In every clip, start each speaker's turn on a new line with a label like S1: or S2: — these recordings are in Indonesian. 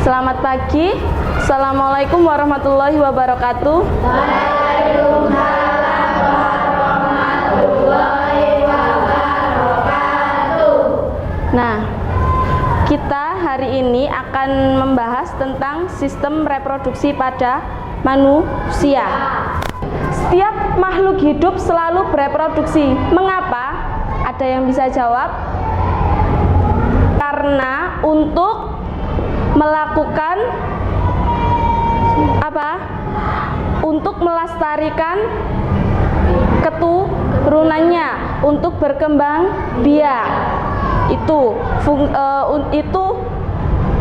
S1: Selamat pagi. Assalamualaikum warahmatullahi wabarakatuh.
S2: Waalaikumsalam warahmatullahi wabarakatuh.
S1: Nah, kita hari ini akan membahas tentang sistem reproduksi pada manusia. Setiap makhluk hidup selalu bereproduksi. Mengapa? Ada yang bisa jawab? Karena untuk melakukan apa? Untuk melestarikan keturunannya, untuk berkembang biak. Itu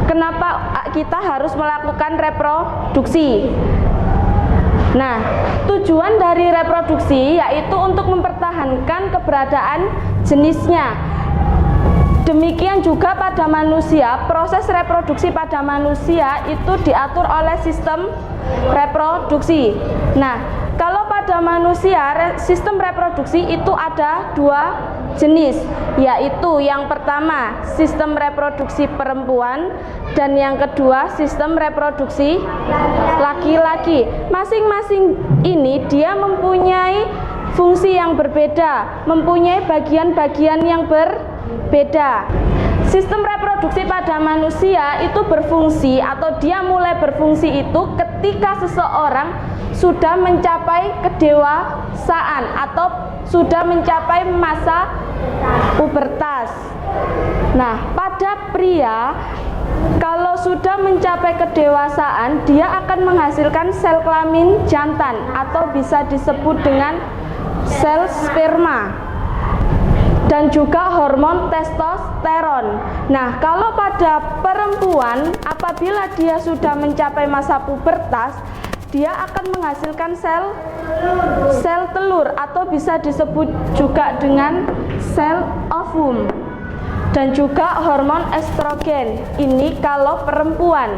S1: kenapa kita harus melakukan reproduksi. Nah, tujuan dari reproduksi yaitu untuk mempertahankan keberadaan jenisnya. Demikian juga pada manusia, proses reproduksi pada manusia itu diatur oleh sistem reproduksi. Nah, kalau pada manusia, sistem reproduksi itu ada dua jenis, yaitu yang pertama sistem reproduksi perempuan dan yang kedua sistem reproduksi laki-laki. Masing-masing ini dia mempunyai fungsi yang berbeda, mempunyai bagian-bagian yang berbeda. Sistem reproduksi pada manusia itu berfungsi atau dia mulai berfungsi itu ketika seseorang sudah mencapai kedewasaan atau sudah mencapai masa pubertas. Nah, pada pria kalau sudah mencapai kedewasaan, dia akan menghasilkan sel kelamin jantan atau bisa disebut dengan sel sperma dan juga hormon testosteron. Nah, kalau pada perempuan apabila dia sudah mencapai masa pubertas, dia akan menghasilkan sel telur atau bisa disebut juga dengan sel ovum dan juga hormon estrogen. Ini kalau perempuan.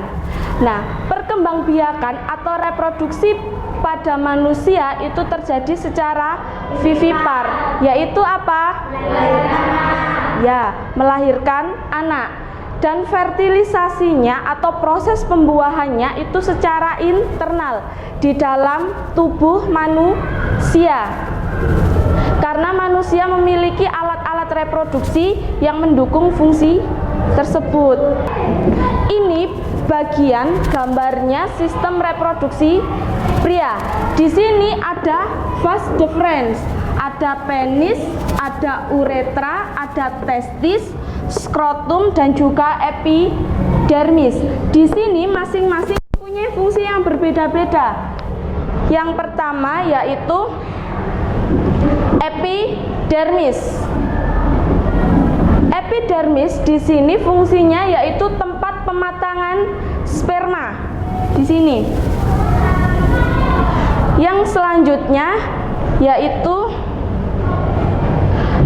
S1: Nah, perkembangbiakan atau reproduksi pada manusia itu terjadi secara vivipar, yaitu apa? Ya, melahirkan anak. Dan fertilisasinya atau proses pembuahannya itu secara internal di dalam tubuh manusia. Karena manusia memiliki alat-alat reproduksi yang mendukung fungsi tersebut. Ini bagian gambarnya sistem reproduksi pria. Di sini ada vas deferens, ada penis, ada uretra, ada testis, skrotum dan juga epidermis. Di sini masing-masing punya fungsi yang berbeda-beda. Yang pertama yaitu epidermis. Epidermis di sini fungsinya yaitu tempat pematangan sperma. Di sini. Yang selanjutnya yaitu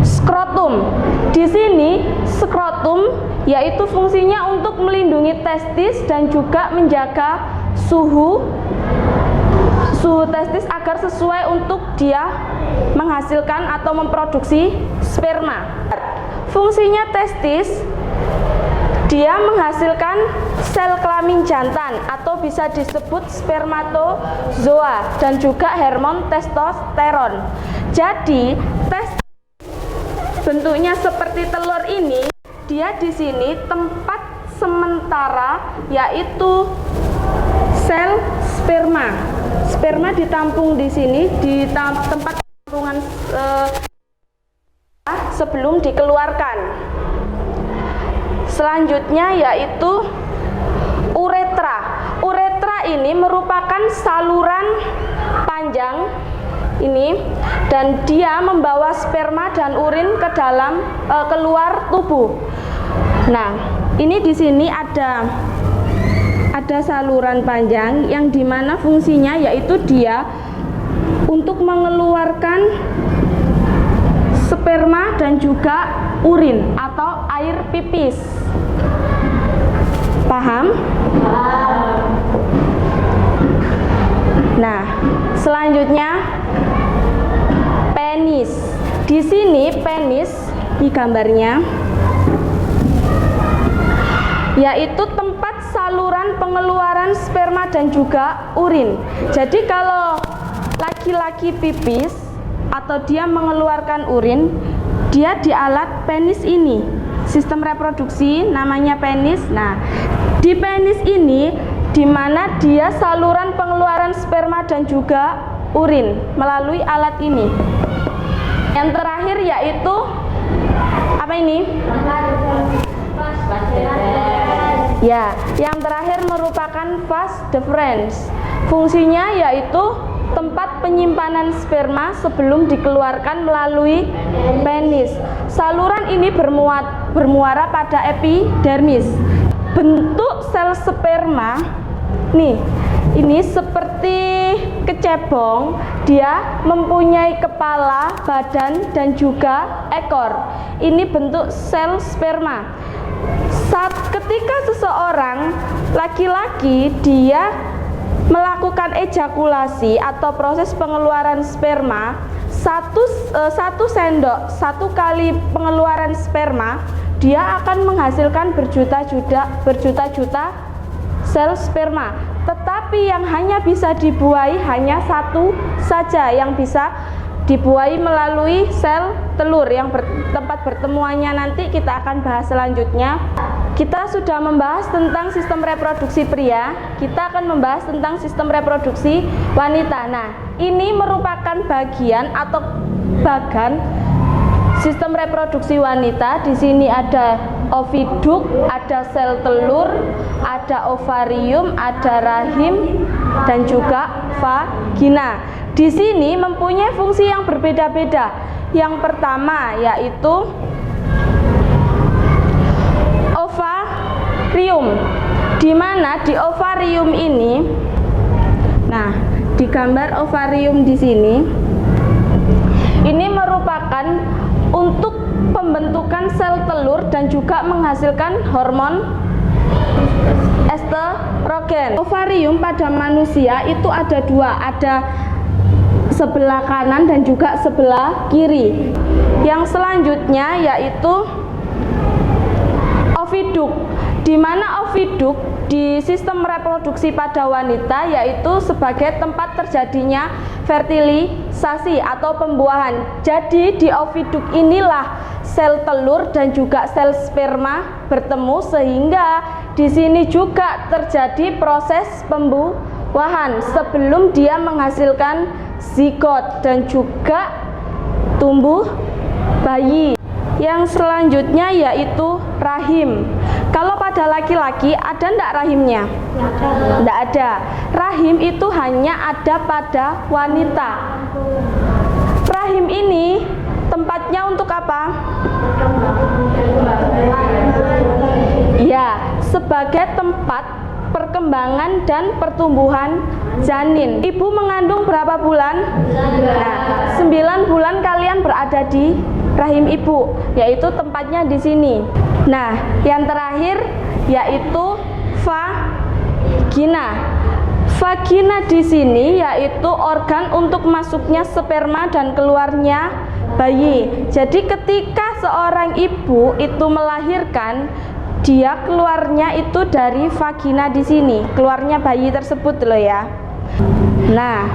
S1: skrotum. Di sini skrotum yaitu fungsinya untuk melindungi testis dan juga menjaga suhu testis agar sesuai untuk dia menghasilkan atau memproduksi sperma. Fungsinya testis, dia menghasilkan sel kelamin jantan atau bisa disebut spermatozoa dan juga hormon testosteron. Jadi, testis bentuknya seperti telur ini, dia di sini tempat sementara yaitu sel sperma. Sperma ditampung di sini di tempat tampungan sebelum dikeluarkan. Selanjutnya yaitu uretra. Uretra ini merupakan saluran panjang ini dan dia membawa sperma dan urin ke dalam keluar tubuh. Nah, ini di sini ada saluran panjang yang dimana fungsinya yaitu dia untuk mengeluarkan sperma dan juga urin atau air pipis. Paham? Nah, selanjutnya penis. Di sini penis di gambarnya yaitu tempat saluran pengeluaran sperma dan juga urin. Jadi kalau laki-laki pipis atau dia mengeluarkan urin, dia di alat penis ini, sistem reproduksi namanya penis. Nah, di penis ini di mana dia saluran pengeluaran sperma dan juga urin melalui alat ini. Yang terakhir yaitu apa ini? Ya, yang terakhir merupakan vas deferens. Fungsinya yaitu tempat penyimpanan sperma sebelum dikeluarkan melalui penis. Saluran ini bermuara pada epidermis. Bentuk sel sperma nih, ini seperti kecebong. Dia mempunyai kepala, badan, dan juga ekor. Ini bentuk sel sperma. Ketika seseorang laki-laki dia melakukan ejakulasi atau proses pengeluaran sperma, satu sendok, satu kali pengeluaran sperma, dia akan menghasilkan berjuta-juta sel sperma. Tetapi yang hanya bisa dibuahi hanya satu saja, yang bisa dibuahi melalui sel telur, yang tempat bertemuannya nanti kita akan bahas selanjutnya. Kita sudah membahas tentang sistem reproduksi pria, kita akan membahas tentang sistem reproduksi wanita. Nah, ini merupakan bagian atau bagan sistem reproduksi wanita. Di sini ada oviduk, ada sel telur, ada ovarium, ada rahim, dan juga vagina. Di sini mempunyai fungsi yang berbeda-beda. Yang pertama yaitu ovarium, di mana di ovarium ini, nah di gambar ovarium di sini, ini merupakan untuk pembentukan sel telur dan juga menghasilkan hormon estrogen. Ovarium pada manusia itu ada dua, ada sebelah kanan dan juga sebelah kiri. Yang selanjutnya yaitu oviduk, di mana oviduk di sistem reproduksi pada wanita yaitu sebagai tempat terjadinya fertilisasi atau pembuahan. Jadi di oviduk inilah sel telur dan juga sel sperma bertemu, sehingga di sini juga terjadi proses pembuahan sebelum dia menghasilkan zigot dan juga tumbuh bayi. Yang selanjutnya yaitu rahim. Kalau pada laki-laki ada enggak rahimnya? Enggak ada. Rahim itu hanya ada pada wanita. Rahim ini tempatnya untuk apa? Ya, sebagai tempat perkembangan dan pertumbuhan janin. Ibu mengandung berapa bulan? Nah, 9 bulan kalian berada di rahim ibu, yaitu tempatnya di sini. Nah, yang terakhir yaitu vagina. Vagina di sini yaitu organ untuk masuknya sperma dan keluarnya bayi. Jadi ketika seorang ibu itu melahirkan, dia keluarnya itu dari vagina di sini, keluarnya bayi tersebut loh ya. Nah,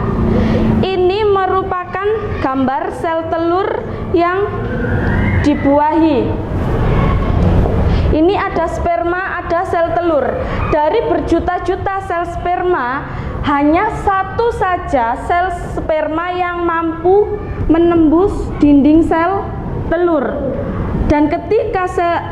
S1: ini merupakan gambar sel telur yang dibuahi. Ini ada sperma, ada sel telur. Dari berjuta-juta sel sperma, hanya satu saja sel sperma yang mampu menembus dinding sel telur. Dan ketika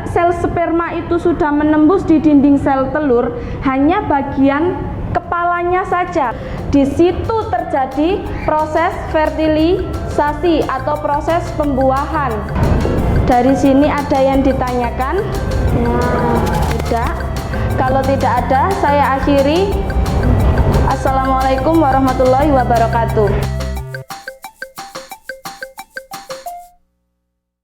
S1: sel sperma itu sudah menembus di dinding sel telur, hanya bagian kepalanya saja. Di situ terjadi proses fertilisasi atau proses pembuahan. Dari sini ada yang ditanyakan? Tidak. Kalau tidak ada, saya akhiri. Assalamualaikum warahmatullahi wabarakatuh.